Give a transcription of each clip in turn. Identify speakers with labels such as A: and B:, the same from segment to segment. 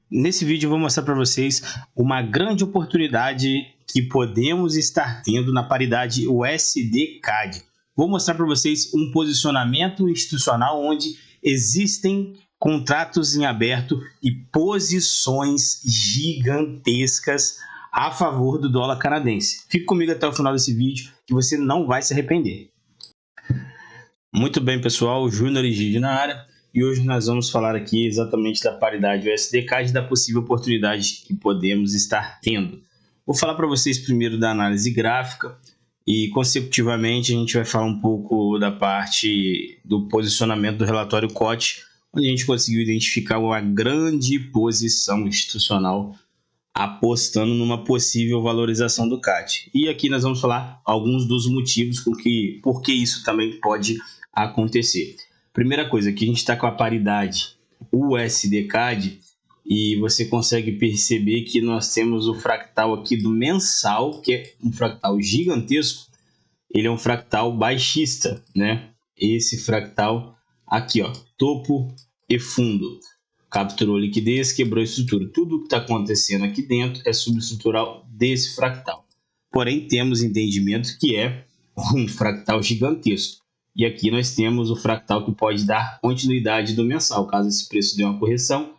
A: Nesse vídeo eu vou mostrar para vocês uma grande oportunidade que podemos estar tendo na paridade USD-CAD. Vou mostrar para vocês um posicionamento institucional onde existem contratos em aberto e posições gigantescas a favor do dólar canadense. Fique comigo até o final desse vídeo que você não vai se arrepender. Muito bem, pessoal, Júnior Egídio na área. E hoje nós vamos falar aqui exatamente da paridade USD-CAD e da possível oportunidade que podemos estar tendo. Vou falar para vocês primeiro da análise gráfica e, consecutivamente, a gente vai falar um pouco da parte do posicionamento do relatório COT, onde a gente conseguiu identificar uma grande posição institucional apostando numa possível valorização do CAD. E aqui nós vamos falar alguns dos motivos por que isso também pode acontecer. Primeira coisa, aqui a gente está com a paridade USD-CAD e você consegue perceber que nós temos o fractal aqui do mensal, que é um fractal gigantesco. Ele é um fractal baixista, né? Esse fractal aqui, ó, topo e fundo. Capturou liquidez, quebrou a estrutura. Tudo que está acontecendo aqui dentro é subestrutural desse fractal. Porém, temos entendimento que é um fractal gigantesco. E aqui nós temos o fractal que pode dar continuidade do mensal, caso esse preço dê uma correção,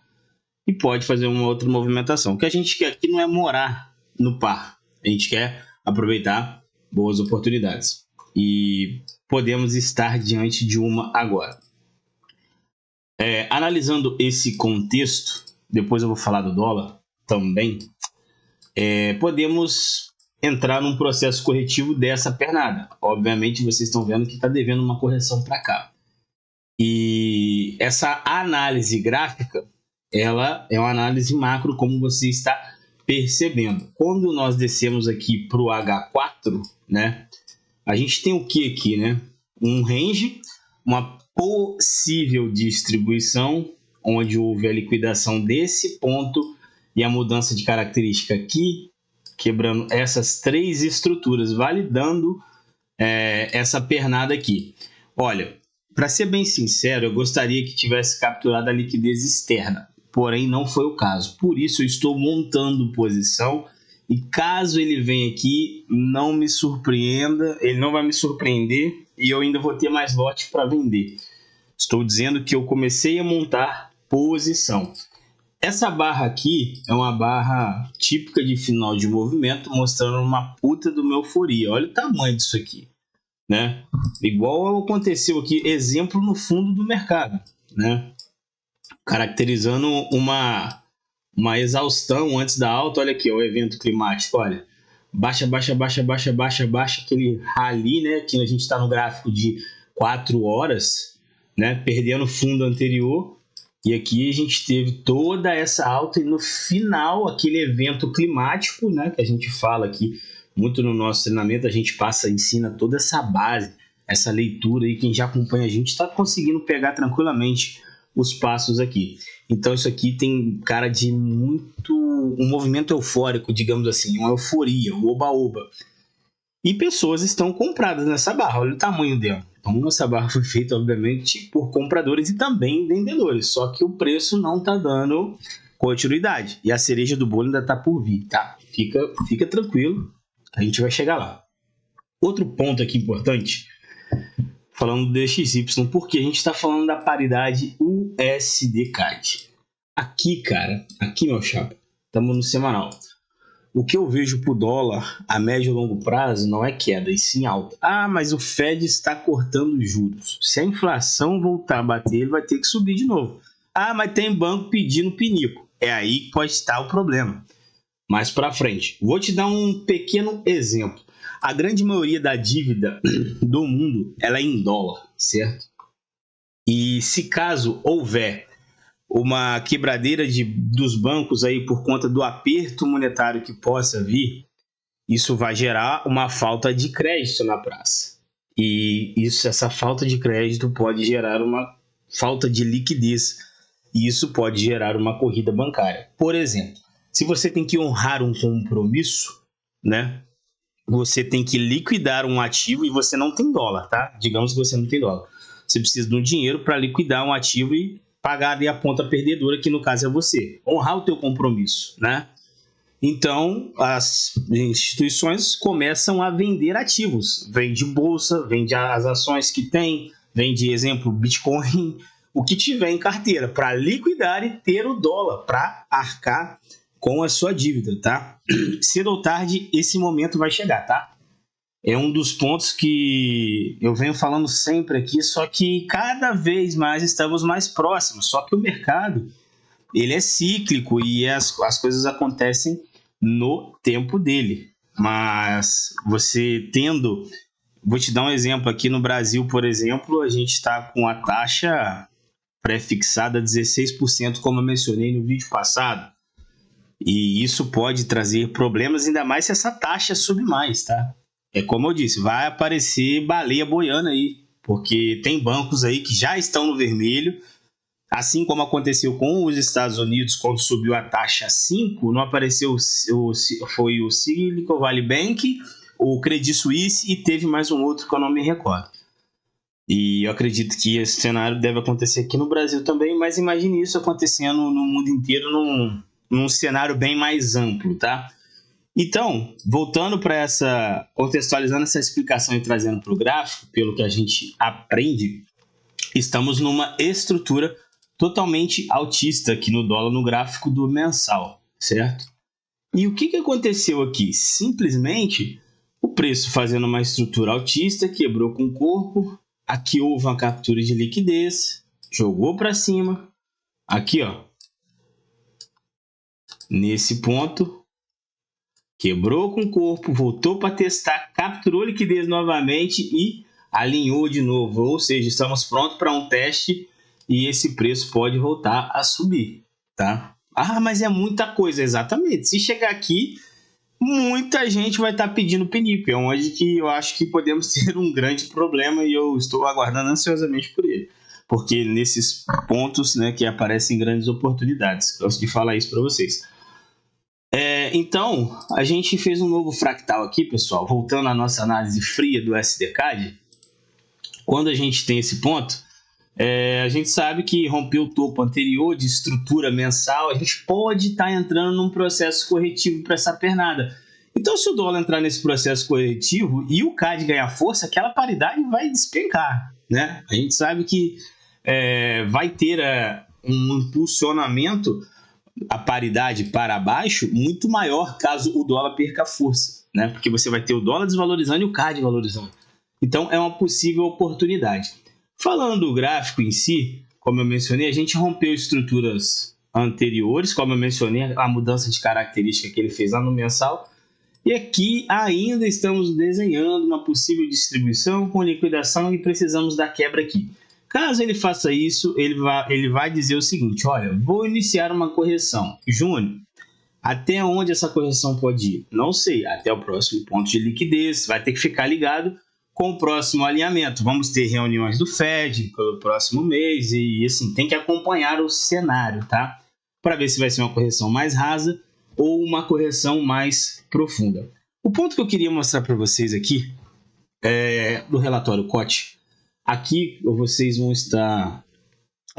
A: e pode fazer uma outra movimentação. O que a gente quer aqui não é morar no par, a gente quer aproveitar boas oportunidades. E podemos estar diante de uma agora. Analisando esse contexto, depois eu vou falar do dólar também, podemos entrar num processo corretivo dessa pernada. Obviamente vocês estão vendo que está devendo uma correção para cá. E essa análise gráfica, ela é uma análise macro, como você está percebendo. Quando nós descemos aqui para o H4, né, a gente tem o que aqui, né? Um range, uma possível distribuição, onde houve a liquidação desse ponto e a mudança de característica aqui, quebrando essas três estruturas, validando essa pernada aqui. Olha, para ser bem sincero, eu gostaria que tivesse capturado a liquidez externa, porém não foi o caso. Por isso eu estou montando posição e caso ele venha aqui, não me surpreenda, ele não vai me surpreender e eu ainda vou ter mais lote para vender. Estou dizendo que eu comecei a montar posição. Essa barra aqui é uma barra típica de final de movimento, mostrando uma puta de uma euforia. Olha o tamanho disso aqui, né? Igual aconteceu aqui, exemplo no fundo do mercado, né? Caracterizando uma exaustão antes da alta. Olha aqui, ó, o evento climático, olha. Baixa, baixa, baixa, baixa, baixa, baixa, aquele rally, né? Que a gente está no gráfico de 4 horas, né? Perdendo o fundo anterior. E aqui a gente teve toda essa alta e no final aquele evento climático, né, que a gente fala aqui muito no nosso treinamento, a gente ensina toda essa base, essa leitura aí, quem já acompanha a gente está conseguindo pegar tranquilamente os passos aqui. Então isso aqui tem cara de um movimento eufórico, digamos assim, uma euforia, um oba-oba. E pessoas estão compradas nessa barra, olha o tamanho dela. Então essa barra foi feita, obviamente, por compradores e também vendedores. Só que o preço não está dando continuidade. E a cereja do bolo ainda está por vir, tá? Fica tranquilo, a gente vai chegar lá. Outro ponto aqui importante, falando do DXY, porque a gente está falando da paridade USD-CAD. Aqui, cara, aqui, meu chapa, estamos no semanal. O que eu vejo para o dólar a médio e longo prazo não é queda, e sim alta. Ah, mas o Fed está cortando juros. Se a inflação voltar a bater, ele vai ter que subir de novo. Ah, mas tem banco pedindo pinico. É aí que pode estar o problema. Mais para frente. Vou te dar um pequeno exemplo. A grande maioria da dívida do mundo ela é em dólar, certo? E se caso houver uma quebradeira dos bancos aí por conta do aperto monetário que possa vir, isso vai gerar uma falta de crédito na praça. E essa falta de crédito pode gerar uma falta de liquidez. E isso pode gerar uma corrida bancária. Por exemplo, se você tem que honrar um compromisso, né? Você tem que liquidar um ativo e você não tem dólar, tá? Digamos que você não tem dólar. Você precisa de um dinheiro para liquidar um ativo e pagar e a ponta perdedora, que no caso é você. Honrar o teu compromisso, né? Então, as instituições começam a vender ativos. Vende bolsa, vende as ações que tem, vende, exemplo, Bitcoin, o que tiver em carteira, para liquidar e ter o dólar, para arcar com a sua dívida, tá? Cedo ou tarde, esse momento vai chegar, tá? É um dos pontos que eu venho falando sempre aqui, só que cada vez mais estamos mais próximos. Só que o mercado, ele é cíclico e as coisas acontecem no tempo dele. Mas você tendo... Vou te dar um exemplo. Aqui no Brasil, por exemplo, a gente está com a taxa pré-fixada a 16%, como eu mencionei no vídeo passado. E isso pode trazer problemas, ainda mais se essa taxa subir mais, tá? É como eu disse, vai aparecer baleia boiando aí, porque tem bancos aí que já estão no vermelho, assim como aconteceu com os Estados Unidos quando subiu a taxa 5, não apareceu, foi o Silicon Valley Bank, o Credit Suisse e teve mais um outro que eu não me recordo. E eu acredito que esse cenário deve acontecer aqui no Brasil também, mas imagine isso acontecendo no mundo inteiro num cenário bem mais amplo, tá? Então, voltando para contextualizando essa explicação e trazendo para o gráfico, pelo que a gente aprende, estamos numa estrutura totalmente altista aqui no dólar, no gráfico do mensal, certo? E o que aconteceu aqui? Simplesmente, o preço fazendo uma estrutura altista, quebrou com o corpo, aqui houve uma captura de liquidez, jogou para cima, aqui ó, nesse ponto, quebrou com o corpo, voltou para testar, capturou liquidez novamente e alinhou de novo. Ou seja, estamos prontos para um teste e esse preço pode voltar a subir, tá? Ah, mas é muita coisa, exatamente. Se chegar aqui, muita gente vai estar pedindo pinico. É onde que eu acho que podemos ter um grande problema e eu estou aguardando ansiosamente por ele. Porque nesses pontos, né, que aparecem grandes oportunidades. Gosto de falar isso para vocês. Então, a gente fez um novo fractal aqui, pessoal, voltando à nossa análise fria do SDCAD. Quando a gente tem esse ponto, a gente sabe que rompeu o topo anterior de estrutura mensal, a gente pode estar entrando num processo corretivo para essa pernada. Então, se o dólar entrar nesse processo corretivo e o CAD ganhar força, aquela paridade vai despencar, né? A gente sabe que vai ter um impulsionamento, a paridade para baixo, muito maior caso o dólar perca força, né? Porque você vai ter o dólar desvalorizando e o CAD valorizando. Então, é uma possível oportunidade. Falando do gráfico em si, como eu mencionei, a gente rompeu estruturas anteriores, como eu mencionei, a mudança de característica que ele fez lá no mensal. E aqui ainda estamos desenhando uma possível distribuição com liquidação e precisamos da quebra aqui. Caso ele faça isso, ele vai dizer o seguinte: olha, vou iniciar uma correção. Júnior, até onde essa correção pode ir? Não sei, até o próximo ponto de liquidez, vai ter que ficar ligado com o próximo alinhamento. Vamos ter reuniões do Fed pelo próximo mês e assim, tem que acompanhar o cenário, tá? Para ver se vai ser uma correção mais rasa ou uma correção mais profunda. O ponto que eu queria mostrar para vocês aqui do relatório COT. Aqui vocês vão estar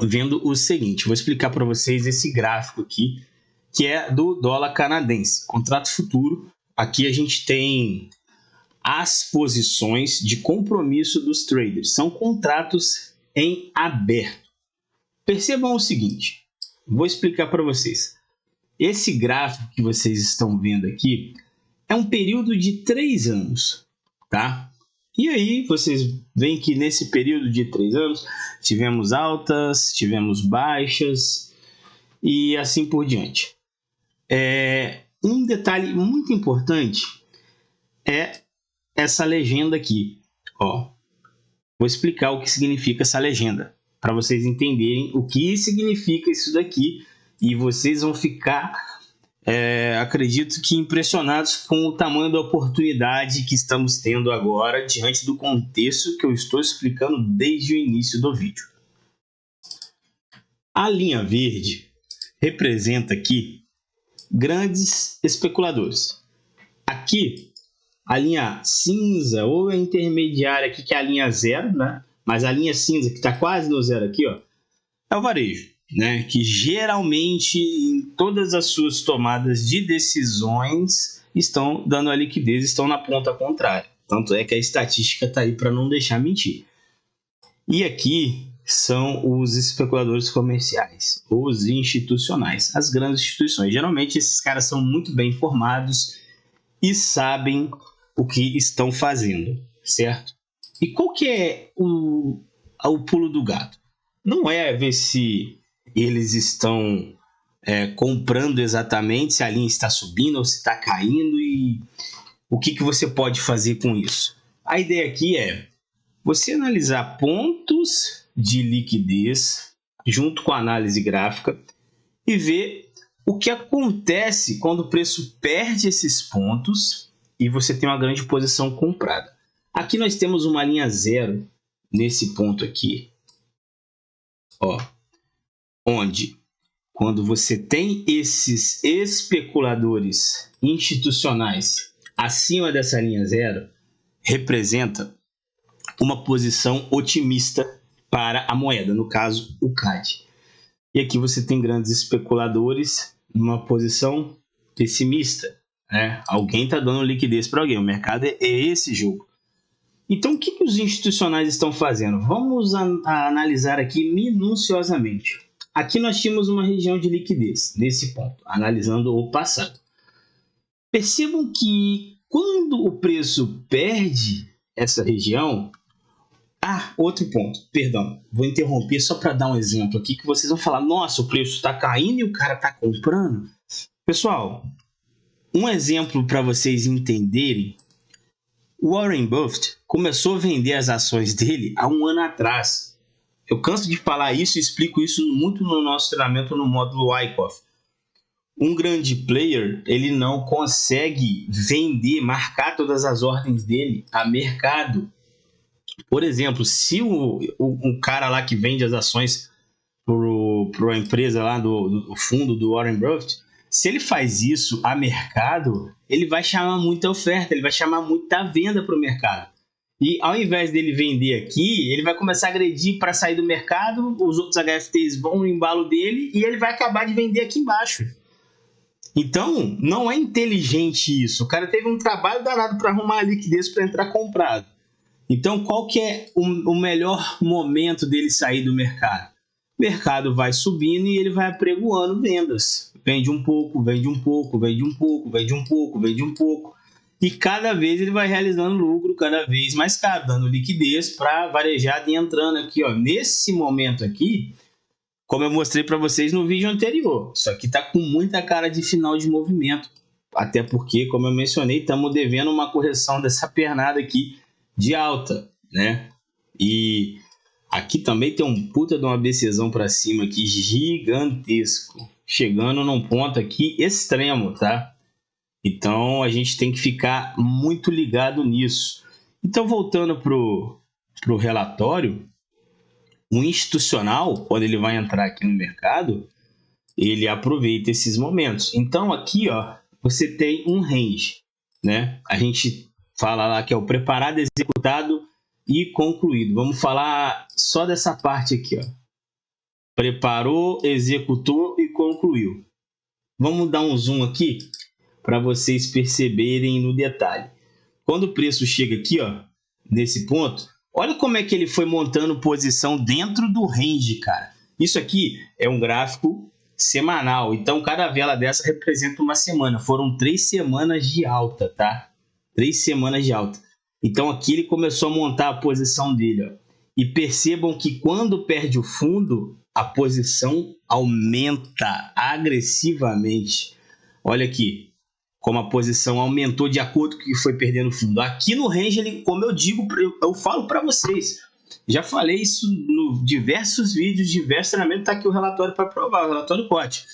A: vendo o seguinte, vou explicar para vocês esse gráfico aqui, que é do dólar canadense, contrato futuro. Aqui a gente tem as posições de compromisso dos traders, são contratos em aberto. Percebam o seguinte, vou explicar para vocês. Esse gráfico que vocês estão vendo aqui é um período de 3 anos, tá? E aí, vocês veem que nesse período de 3 anos, tivemos altas, tivemos baixas e assim por diante. Um detalhe muito importante é essa legenda aqui. Ó, vou explicar o que significa essa legenda, para vocês entenderem o que significa isso daqui e vocês vão ficar... acredito que impressionados com o tamanho da oportunidade que estamos tendo agora diante do contexto que eu estou explicando desde o início do vídeo. A linha verde representa aqui grandes especuladores. Aqui, a linha cinza ou a intermediária aqui, que é a linha zero, né? Mas a linha cinza que está quase no zero aqui, ó, é o varejo. né, que geralmente em todas as suas tomadas de decisões estão dando a liquidez, estão na ponta contrária. Tanto é que a estatística está aí para não deixar mentir. E aqui são os especuladores comerciais, os institucionais, as grandes instituições. Geralmente esses caras são muito bem informados e sabem o que estão fazendo, certo? E qual que é o pulo do gato? Não é ver se eles estão comprando exatamente, se a linha está subindo ou se está caindo e o que você pode fazer com isso. A ideia aqui é você analisar pontos de liquidez junto com a análise gráfica e ver o que acontece quando o preço perde esses pontos e você tem uma grande posição comprada. Aqui nós temos uma linha zero nesse ponto aqui, ó, onde quando você tem esses especuladores institucionais acima dessa linha zero, representa uma posição otimista para a moeda, no caso o CAD. E aqui você tem grandes especuladores numa posição pessimista, né? Alguém está dando liquidez para alguém, o mercado é esse jogo. Então o que os institucionais estão fazendo? Vamos analisar aqui minuciosamente. Aqui nós tínhamos uma região de liquidez, nesse ponto, analisando o passado. Percebam que quando o preço perde essa região... outro ponto, perdão, vou interromper só para dar um exemplo aqui que vocês vão falar, nossa, o preço está caindo e o cara está comprando. Pessoal, um exemplo para vocês entenderem, o Warren Buffett começou a vender as ações dele há um ano atrás. Eu canso de falar isso e explico isso muito no nosso treinamento no módulo Wyckoff. Um grande player, ele não consegue vender, marcar todas as ordens dele a mercado. Por exemplo, se o cara lá que vende as ações para a empresa lá do fundo do Warren Buffett, se ele faz isso a mercado, ele vai chamar muita oferta, ele vai chamar muita venda para o mercado. E ao invés dele vender aqui, ele vai começar a agredir para sair do mercado, os outros HFTs vão no embalo dele e ele vai acabar de vender aqui embaixo. Então, não é inteligente isso. O cara teve um trabalho danado para arrumar a liquidez para entrar comprado. Então, qual que é o melhor momento dele sair do mercado? O mercado vai subindo e ele vai apregoando vendas. Vende um pouco, vende um pouco, vende um pouco, vende um pouco, vende um pouco. E cada vez ele vai realizando lucro cada vez mais caro, dando liquidez para varejado e entrando aqui, ó. Nesse momento aqui, como eu mostrei para vocês no vídeo anterior, isso aqui está com muita cara de final de movimento. Até porque, como eu mencionei, estamos devendo uma correção dessa pernada aqui de alta, né? E aqui também tem um puta de uma BCzão para cima aqui, gigantesco. Chegando num ponto aqui extremo, tá? Então, a gente tem que ficar muito ligado nisso. Então, voltando pro relatório, o institucional, quando ele vai entrar aqui no mercado, ele aproveita esses momentos. Então, aqui, ó, você tem um range, né? A gente fala lá que é o preparado, executado e concluído. Vamos falar só dessa parte aqui, ó. Preparou, executou e concluiu. Vamos dar um zoom aqui para vocês perceberem no detalhe. Quando o preço chega aqui, ó, nesse ponto, olha como é que ele foi montando posição dentro do range, cara. Isso aqui é um gráfico semanal. Então, cada vela dessa representa uma semana. Foram 3 semanas de alta, tá? 3 semanas de alta. Então, aqui ele começou a montar a posição dele, ó. E percebam que quando perde o fundo, a posição aumenta agressivamente. Olha aqui, como a posição aumentou de acordo com o que foi perdendo o fundo. Aqui no range, ele, como eu digo, eu falo para vocês, já falei isso em diversos vídeos, diversos treinamentos, está aqui o relatório para provar, o relatório COT.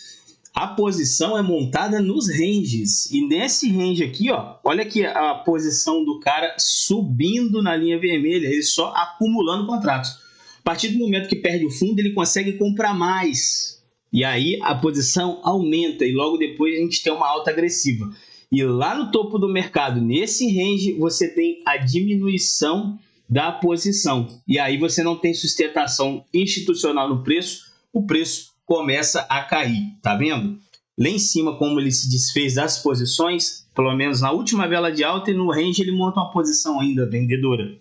A: A posição é montada nos ranges, e nesse range aqui, ó, olha aqui a posição do cara subindo na linha vermelha, ele só acumulando contratos. A partir do momento que perde o fundo, ele consegue comprar mais. E aí a posição aumenta e logo depois a gente tem uma alta agressiva. E lá no topo do mercado, nesse range, você tem a diminuição da posição. E aí você não tem sustentação institucional no preço, o preço começa a cair, tá vendo? Lá em cima, como ele se desfez das posições, pelo menos na última vela de alta, e no range ele monta uma posição ainda vendedora.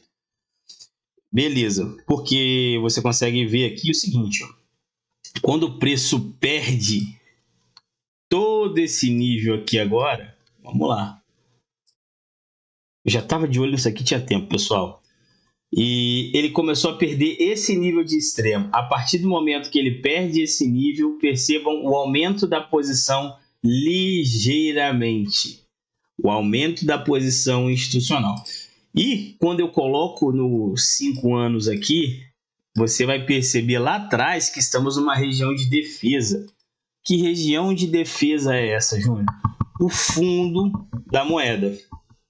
A: Beleza, porque você consegue ver aqui o seguinte, ó, quando o preço perde todo esse nível aqui agora, vamos lá. Eu já estava de olho nisso aqui, tinha tempo, pessoal. E ele começou a perder esse nível de extremo. A partir do momento que ele perde esse nível, percebam o aumento da posição ligeiramente. O aumento da posição institucional. E quando eu coloco nos 5 anos aqui, você vai perceber lá atrás que estamos numa região de defesa. Que região de defesa é essa, Júnior? O fundo da moeda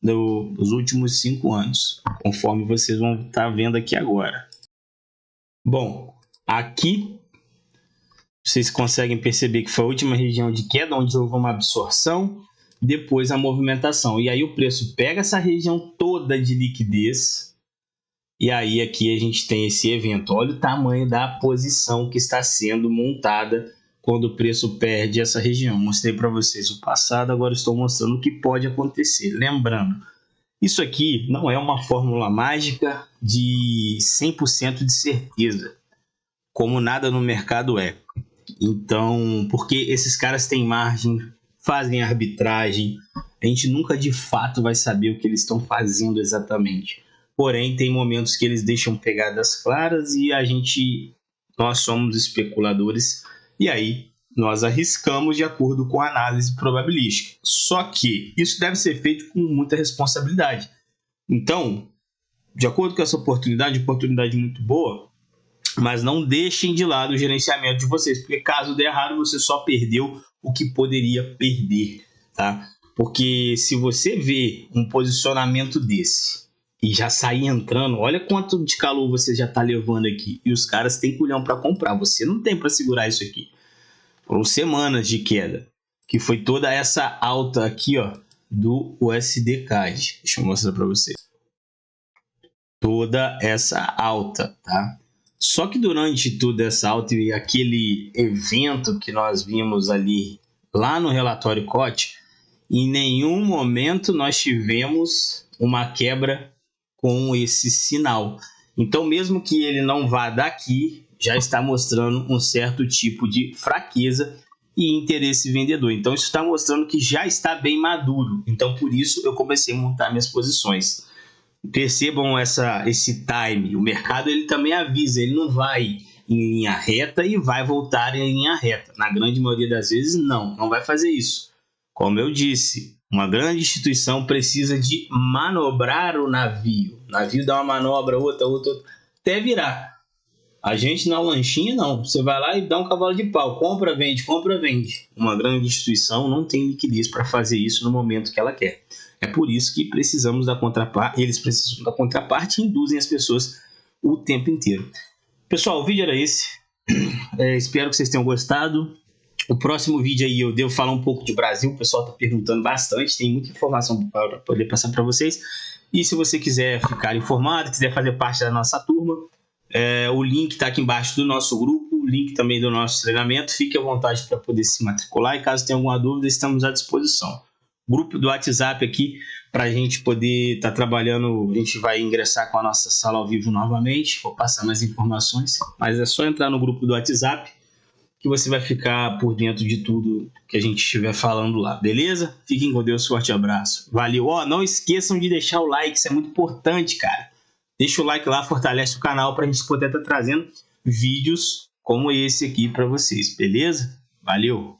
A: dos últimos 5 anos, conforme vocês vão estar vendo aqui agora. Bom, aqui vocês conseguem perceber que foi a última região de queda, onde houve uma absorção, depois a movimentação. E aí o preço pega essa região toda de liquidez, e aí aqui a gente tem esse evento. Olha o tamanho da posição que está sendo montada quando o preço perde essa região. Mostrei para vocês o passado, agora estou mostrando o que pode acontecer. Lembrando, isso aqui não é uma fórmula mágica de 100% de certeza, como nada no mercado é. Então, porque esses caras têm margem, fazem arbitragem, a gente nunca de fato vai saber o que eles estão fazendo exatamente. Porém, tem momentos que eles deixam pegadas claras e nós somos especuladores, e aí nós arriscamos de acordo com a análise probabilística. Só que isso deve ser feito com muita responsabilidade. Então, de acordo com essa oportunidade muito boa, mas não deixem de lado o gerenciamento de vocês, porque caso der errado, você só perdeu o que poderia perder, tá? Porque se você vê um posicionamento desse e já sair entrando, olha quanto de calor você já está levando aqui, e os caras têm culhão para comprar, você não tem para segurar isso aqui. Foram semanas de queda, que foi toda essa alta aqui, ó, do USD CAD. Deixa eu mostrar para vocês. Toda essa alta, tá? Só que durante toda essa alta e aquele evento que nós vimos ali lá no relatório COT, em nenhum momento nós tivemos uma quebra com esse sinal. Então, mesmo que ele não vá daqui, já está mostrando um certo tipo de fraqueza e interesse vendedor. Então, isso está mostrando que já está bem maduro. Então, por isso, eu comecei a montar minhas posições. Percebam esse time. O mercado ele também avisa, ele não vai em linha reta e vai voltar em linha reta. Na grande maioria das vezes, não vai fazer isso. Como eu disse, uma grande instituição precisa de manobrar o navio. O navio dá uma manobra, outra, até virar. A gente na lanchinha não. Você vai lá e dá um cavalo de pau. Compra, vende, compra, vende. Uma grande instituição não tem liquidez para fazer isso no momento que ela quer. É por isso que precisamos da contraparte. Eles precisam da contraparte e induzem as pessoas o tempo inteiro. Pessoal, o vídeo era esse. Espero que vocês tenham gostado. O próximo vídeo aí eu devo falar um pouco de Brasil. O pessoal está perguntando bastante. Tem muita informação para poder passar para vocês. E se você quiser ficar informado, quiser fazer parte da nossa turma, o link está aqui embaixo do nosso grupo, o link também do nosso treinamento. Fique à vontade para poder se matricular e caso tenha alguma dúvida, estamos à disposição. Grupo do WhatsApp aqui para a gente poder estar trabalhando. A gente vai ingressar com a nossa sala ao vivo novamente. Vou passar mais informações, mas é só entrar no grupo do WhatsApp que você vai ficar por dentro de tudo que a gente estiver falando lá, beleza? Fiquem com Deus, forte abraço. Valeu! Não esqueçam de deixar o like, isso é muito importante, cara. Deixa o like lá, fortalece o canal para a gente poder estar trazendo vídeos como esse aqui para vocês, beleza? Valeu!